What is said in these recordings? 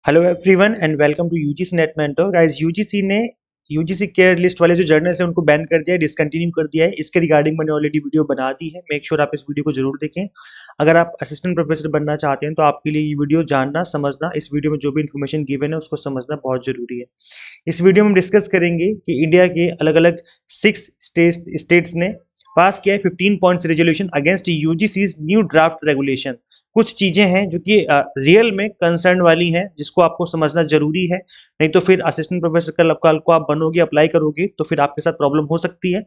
Hello everyone and welcome to UGC NET mentor guys. UGC ने UGC CARE list वाले जो journals हैं उनको बैन कर दिया है, डिसकंटिन्यू कर दिया है। इसके रिगार्डिंग मैंने ऑलरेडी वीडियो बना दी है। मेक श्योर आप इस वीडियो को जरूर देखें। अगर आप असिस्टेंट प्रोफेसर बनना चाहते हैं तो आपके लिए ये वीडियो जानना समझना, इस वीडियो में जो भी इन्फॉर्मेशन गिवन है उसको समझना बहुत जरूरी है। इस वीडियो में हम डिस्कस करेंगे कि इंडिया के अलग अलग 6 स्टेट्स ने पास किया है 15 points resolution against UGC new draft regulation. कुछ चीजें हैं जो कि रियल में कंसर्न वाली हैं, जिसको आपको समझना जरूरी है। नहीं तो फिर असिस्टेंट प्रोफेसर कल को आप बनोगे, अप्लाई करोगे तो फिर आपके साथ प्रॉब्लम हो सकती है।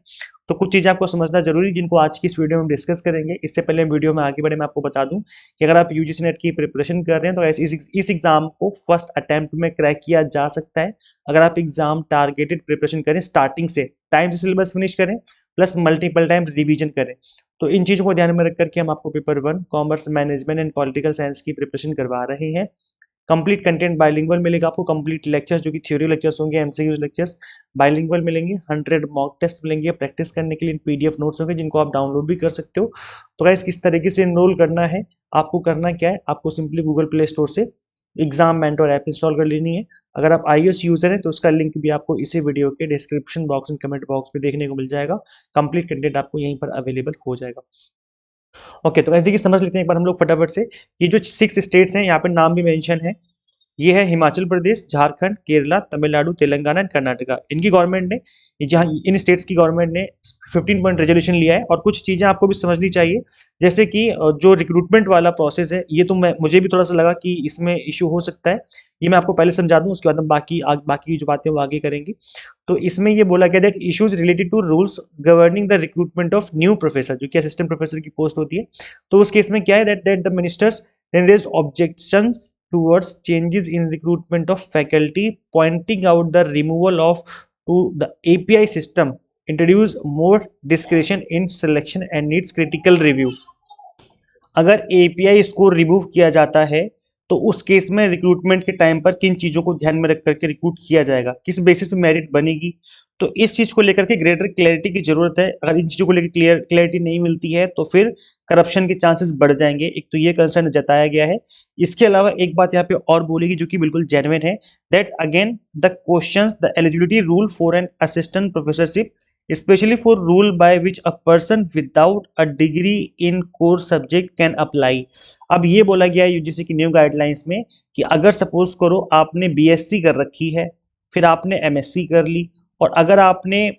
तो कुछ चीजें आपको समझना जरूरी, जिनको आज की इस वीडियो में डिस्कस करेंगे। इससे पहले वीडियो में आगे बढ़े मैं आपको बता दूं कि अगर आप यूजीसी नेट की प्रिपरेशन कर रहे हैं तो इस एग्जाम को फर्स्ट अटेम्प्ट में क्रैक किया जा सकता है। अगर आप एग्जाम टारगेटेड प्रिपरेशन करें, स्टार्टिंग से टाइम से सिलेबस फिनिश करें, प्लस मल्टीपल टाइम रिवीजन करें, तो इन चीजों को ध्यान में रख करके हम आपको paper 1 commerce management and political science की प्रिपरेशन करवा रहे हैं। कंप्लीट कंटेंट बाइलिंगुअल मिलेगा आपको। कंप्लीट लेक्चर्स जो कि थ्योरी लेक्चर्स होंगे, एमसीक्यू लेक्चर्स बाइलिंगुअल मिलेंगे। 100 मॉक टेस्ट मिलेंगे प्रैक्टिस करने के लिए। पीडीएफ नोट्स होंगे जिनको आप डाउनलोड भी कर सकते हो। तो गाइस, किस तरीके से एनरोल करना है, आपको करना क्या है, आपको सिंपली गूगल प्ले स्टोर से एग्जाम मेंटर ऐप इंस्टॉल कर लेनी है। अगर आप iOS यूजर हैं तो उसका लिंक भी आपको इसी वीडियो के description box and comment box में देखने को मिल जाएगा। कंप्लीट कंटेंट आपको यहीं पर अवेलेबल हो जाएगा। ओके, तो ऐसे देखिए समझ लेते हैं एक बार हम लोग फटाफट से। ये जो 6 स्टेट्स हैं, यहाँ पे नाम भी मेंशन है। ये है हिमाचल प्रदेश, झारखंड, केरला, तमिलनाडु, तेलंगाना एंड कर्नाटका। इनकी गवर्नमेंट ने, जहाँ इन स्टेट्स की गवर्नमेंट ने 15 पॉइंट रेजोल्यूशन लिया है। और कुछ चीजें आपको भी समझनी चाहिए, जैसे कि जो रिक्रूटमेंट वाला प्रोसेस है, ये तो मुझे भी थोड़ा सा लगा कि इसमें इशू हो सकता है। ये मैं आपको पहले समझा दूं, उसके बाद हम बाकी की जो बातें वो आगे करेंगे। तो इसमें ये बोला गया that issues related to rules governing the recruitment of new professor, जो कि असिस्टेंट प्रोफेसर की पोस्ट होती है। तो उस केस में क्या है that the ministers raised objections towards changes in recruitment of faculty, pointing out the removal of to the API system introduce more discretion in selection and needs critical review। अगर API score remove किया जाता है तो उस case में recruitment के time पर किन चीजों को ध्यान में रख करके रिक्रूट किया जाएगा, किस बेसिस पे मेरिट बनेगी। तो इस चीज को लेकर के ग्रेटर क्लैरिटी की जरूरत है। अगर इन चीजों को लेकर क्लैरिटी नहीं मिलती है तो फिर करप्शन के चांसेस बढ़ जाएंगे। एक तो ये कंसर्न जताया गया है। इसके अलावा एक बात यहाँ पे और बोलेगी जो कि बिल्कुल जेन्युइन है, that again the questions the eligibility rule for an assistant professorship especially for rule by which a person without a degree in core subject can apply। अब ये बोला गया है यूजीसी की न्यू गाइडलाइंस में कि अगर सपोज करो आपने बीएससी कर रखी है, फिर आपने एमएससी कर ली, और अगर आपने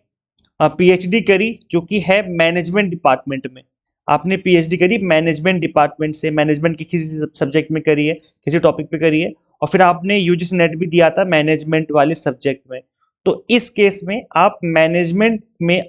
पीएचडी करी जो कि है मैनेजमेंट डिपार्टमेंट में, आपने पीएचडी करी मैनेजमेंट डिपार्टमेंट से, मैनेजमेंट की किसी सब्जेक्ट में करी है, किसी टॉपिक पे करी है, और फिर आपने यूजीसी नेट भी दिया था मैनेजमेंट वाले सब्जेक्ट में, तो इस केस में आप मैनेजमेंट में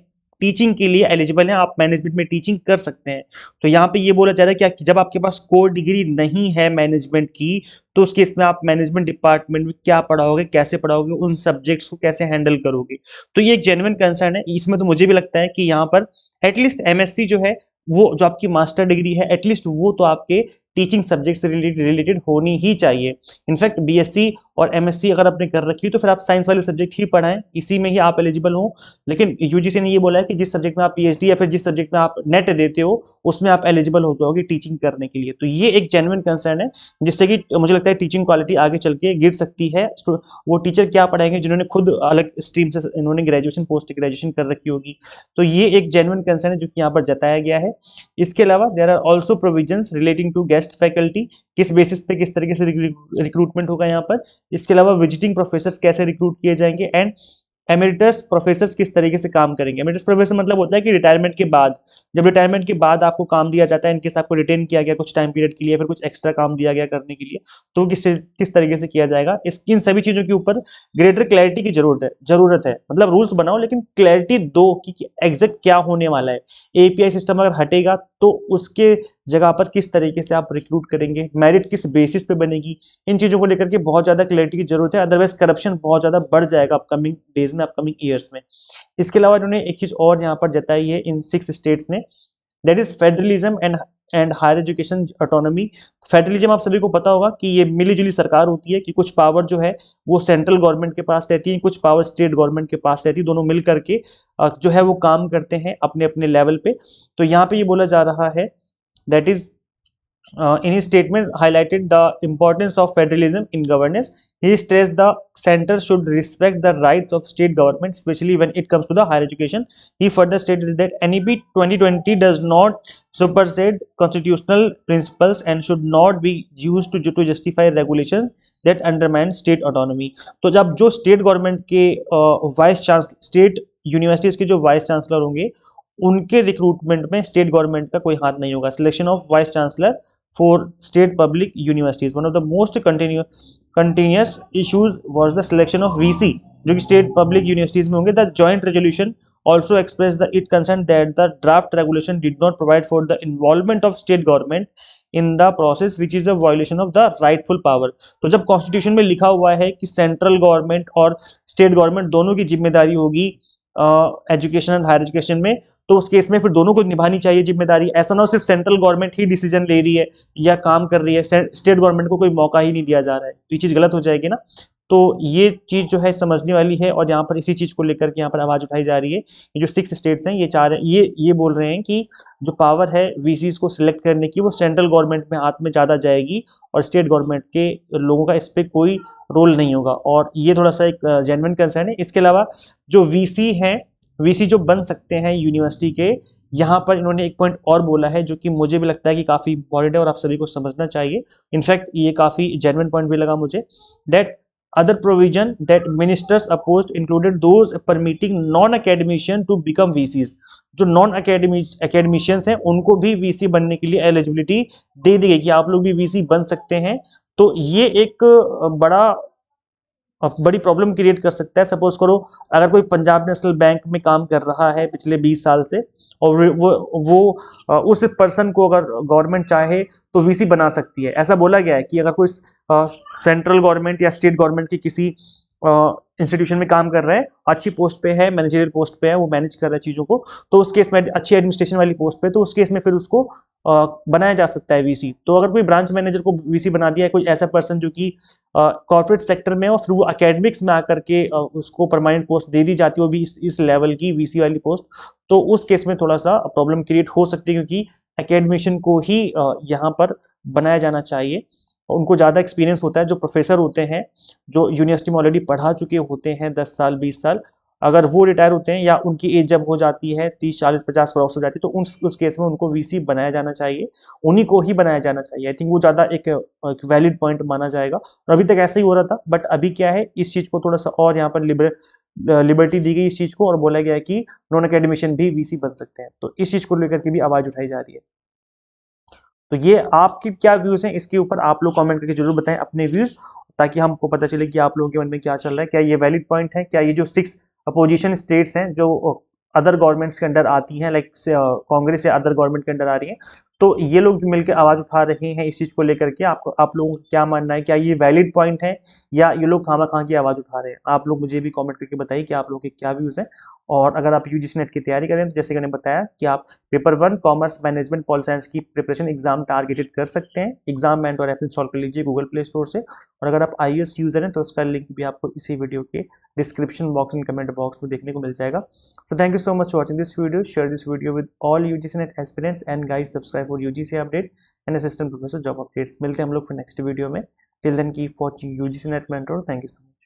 टीचिंग के लिए एलिजिबल हैं। आप मैनेजमेंट में टीचिंग कर सकते हैं। तो यहाँ पे ये बोला जा रहा है कि जब आपके पास कोर डिग्री नहीं है मैनेजमेंट की, तो उस केस में आप मैनेजमेंट डिपार्टमेंट में क्या पढ़ाओगे, कैसे पढ़ाओगे, उन सब्जेक्ट्स को कैसे हैंडल करोगे। तो ये एक जेन्युइन कंसर्न है। इसमें तो मुझे भी लगता है कि यहाँ पर एटलीस्ट एमएससी जो है, वो जो आपकी मास्टर डिग्री है, एटलीस्ट वो तो आपके टीचिंग सब्जेक्ट से रिलेटेड होनी ही चाहिए। इनफैक्ट बीएससी और एमएससी अगर आपने कर रखी है तो फिर आप साइंस वाले सब्जेक्ट ही पढ़ाएं, इसी में ही आप एलिजिबल हो। लेकिन यूजीसी ने ये बोला है कि जिस सब्जेक्ट में आप पीएचडी या फिर जिस सब्जेक्ट में आप नेट देते हो उसमें आप एलिजिबल हो जाओगे टीचिंग करने के लिए। तो ये एक जेन्युइन कंसर्न है, जिससे कि मुझे लगता है टीचिंग क्वालिटी आगे चल के गिर सकती है। वो टीचर क्या पढ़ाएंगे जिन्होंने खुद अलग स्ट्रीम से इन्होंने ग्रेजुएशन पोस्ट ग्रेजुएशन कर रखी होगी। तो ये एक जेन्युइन कंसर्न है जो कि यहाँ पर जताया गया है। इसके अलावा there are also provisions relating to guest faculty, किस बेसिस पे किस तरीके से रिक्रूटमेंट होगा यहाँ पर। इसके अलावा विजिटिंग प्रोफेसर्स कैसे रिक्रूट किए जाएंगे, एंड एमेरिटस प्रोफेसर्स किस तरीके से काम करेंगे। एमेरिटस प्रोफेसर मतलब होता है कि रिटायरमेंट के बाद, जब रिटायरमेंट के बाद आपको काम दिया जाता है, इनकेस आपको रिटेन किया गया कुछ टाइम पीरियड के लिए, फिर कुछ एक्स्ट्रा काम दिया गया करने के लिए, तो किस तरीके से किया जाएगा। इन सभी चीजों के ऊपर ग्रेटर क्लैरिटी की जरूरत है। मतलब रूल्स बनाओ लेकिन क्लैरिटी दो कि एग्जैक्ट क्या होने वाला है। एपीआई सिस्टम अगर हटेगा तो उसके जगह पर किस तरीके से आप रिक्रूट करेंगे, मेरिट किस बेसिस पे बनेगी, इन चीजों को लेकर के बहुत ज्यादा क्लैरिटी की जरूरत है। अदरवाइज करप्शन बहुत ज्यादा बढ़ जाएगा अपकमिंग डेज में, अपकमिंग ईयर्स में। इसके अलावा इन्होंने एक चीज और यहाँ पर जताई है इन 6 स्टेट्स ने, that is federalism and higher education autonomy. Federalism आप सभी को पता होगा कि ये मिलीजुली सरकार होती है, कि कुछ पावर जो है वो सेंट्रल गवर्नमेंट के पास रहती है, कुछ पावर स्टेट गवर्नमेंट के पास रहती है, दोनों मिल करके जो है वो काम करते हैं अपने अपने लेवल पे। तो यहाँ पे ये बोला जा रहा है that is in his statement highlighted the importance of federalism in governance. He stressed the center should respect the rights of state government, especially when it comes to the higher education. He further stated that NEP 2020 does not supersede constitutional principles and should not be used to justify regulations that undermine state autonomy. तो जब जो state government के vice chancellor, state universities के जो vice chancellor होंगे, उनके recruitment में state government का कोई हाथ नहीं होगा. Selection of vice chancellor for state public universities, one of the most continuous issues was the selection of VC जो कि state public universities में होंगे. The joint resolution also expressed the it concern that the draft regulation did not provide for the involvement of state government in the process which is a violation of the rightful power. तो जब constitution में लिखा हुआ है कि central government और state government दोनों की जिम्मेदारी होगी एजुकेशन एंड हायर एजुकेशन में, तो उस केस में फिर दोनों को निभानी चाहिए जिम्मेदारी. ऐसा ना हो सिर्फ सेंट्रल गवर्नमेंट ही डिसीजन ले रही है या काम कर रही है, स्टेट गवर्नमेंट को कोई मौका ही नहीं दिया जा रहा है, तो ये चीज़ गलत हो जाएगी ना. तो ये चीज़ जो है समझने वाली है, और यहाँ पर इसी चीज़ को लेकर के यहाँ पर आवाज़ उठाई जा रही है. ये जो 6 स्टेट्स हैं, ये बोल रहे हैं कि जो पावर है वीसीज को सिलेक्ट करने की वो सेंट्रल गवर्नमेंट में हाथ में ज़्यादा जाएगी और स्टेट गवर्नमेंट के लोगों का इस पर कोई रोल नहीं होगा. और ये थोड़ा सा एक जेन्युइन कंसर्न है. इसके अलावा जो वीसी हैं, वीसी जो बन सकते हैं यूनिवर्सिटी के, यहाँ पर इन्होंने एक पॉइंट और बोला है जो कि मुझे भी लगता है कि काफ़ी इंपॉर्टेंट है और आप सभी को समझना चाहिए. इनफैक्ट ये काफ़ी जेन्युइन पॉइंट भी लगा मुझे. That other provision that ministers opposed included those permitting non academician to become VCs. जो नॉन अकेडमिशियंस हैं उनको भी वीसी बनने के लिए एलिजिबिलिटी दे दी गई कि आप लोग भी वीसी बन सकते हैं. तो ये एक बड़ी प्रॉब्लम क्रिएट कर सकता है. सपोज करो अगर कोई पंजाब नेशनल बैंक में काम कर रहा है पिछले 20 साल से, और वो उस पर्सन को अगर गवर्नमेंट चाहे तो वीसी बना सकती है. ऐसा बोला गया है कि अगर कोई सेंट्रल गवर्नमेंट या स्टेट गवर्नमेंट की किसी इंस्टीट्यूशन में काम कर रहा है, अच्छी पोस्ट पे है, मैनेजरियल पोस्ट पे है, वो मैनेज कर रहा है चीज़ों को, तो उस केस में अच्छी एडमिनिस्ट्रेशन वाली पोस्ट पे, तो उस केस में फिर उसको बनाया जा सकता है वीसी. तो अगर कोई ब्रांच मैनेजर को वीसी बना दिया है कोई ऐसा पर्सन जो कि कॉर्पोरेट सेक्टर में और फिर वो एकेडमिक्स में आकर के उसको परमानेंट पोस्ट दे दी जाती है, वो भी इस लेवल की वीसी वाली पोस्ट, तो उस केस में थोड़ा सा प्रॉब्लम क्रिएट हो सकती है, क्योंकि एकेडमिशियन को ही यहाँ पर बनाया जाना चाहिए. उनको ज़्यादा एक्सपीरियंस होता है. जो प्रोफेसर होते हैं, जो यूनिवर्सिटी में ऑलरेडी पढ़ा चुके होते हैं 10 साल 20 साल, अगर वो रिटायर होते हैं या उनकी एज जब हो जाती है 30 40 50 क्रॉस हो जाती है, तो उस केस में उनको वीसी बनाया जाना चाहिए, उन्हीं को ही बनाया जाना चाहिए. आई थिंक वो ज़्यादा एक वैलिड पॉइंट माना जाएगा. और अभी तक ऐसा ही हो रहा था, बट अभी क्या है, इस चीज़ को थोड़ा सा और यहाँ पर लिबर्टी दी गई इस चीज़ को, और बोला गया है कि नॉन अकेडमिशियन भी वीसी बन सकते हैं. तो इस चीज़ को लेकर के भी आवाज़ उठाई जा रही है. तो ये आपकी क्या व्यूज हैं इसके ऊपर, आप लोग कमेंट करके जरूर बताएं अपने व्यूज, ताकि हमको पता चले कि आप लोगों के मन में क्या चल रहा है. क्या ये वैलिड पॉइंट है? क्या ये जो 6 अपोजिशन स्टेट्स हैं जो अदर गवर्नमेंट्स के अंडर आती हैं, लाइक कांग्रेस या अदर गवर्नमेंट के अंडर आ रही हैं, तो ये लोग मिलकर आवाज उठा रहे हैं इस चीज को लेकर के, आप लोगों का क्या मानना है? क्या ये वैलिड पॉइंट है या ये लोग खामा की आवाज उठा रहे हैं? आप लोग मुझे भी कमेंट करके बताइए कि आप लोगों के क्या व्यूज हैं. और अगर आप यूजीसी नेट की तैयारी करें, तो जैसे मैंने बताया कि आप paper 1 commerce management pol science की प्रिपरेशन एग्जाम टारगेटेड कर सकते हैं. एग्जाम मेंटर ऐप इंस्टॉल कर लीजिए गूगल प्ले स्टोर से. और अगर आप iOS यूजर हैं तो उसका लिंक भी आपको इसी वीडियो के description box and comment box में देखने को मिल जाएगा. So thank you so much for watching this video. Share this video with all UGC NET aspirants and guys subscribe for UGC update and assistant professor job updates. मिलते हैं हम लोग फिर नेक्स्ट वीडियो में. Till then keep watching UGC NET mentor. Thank you so much.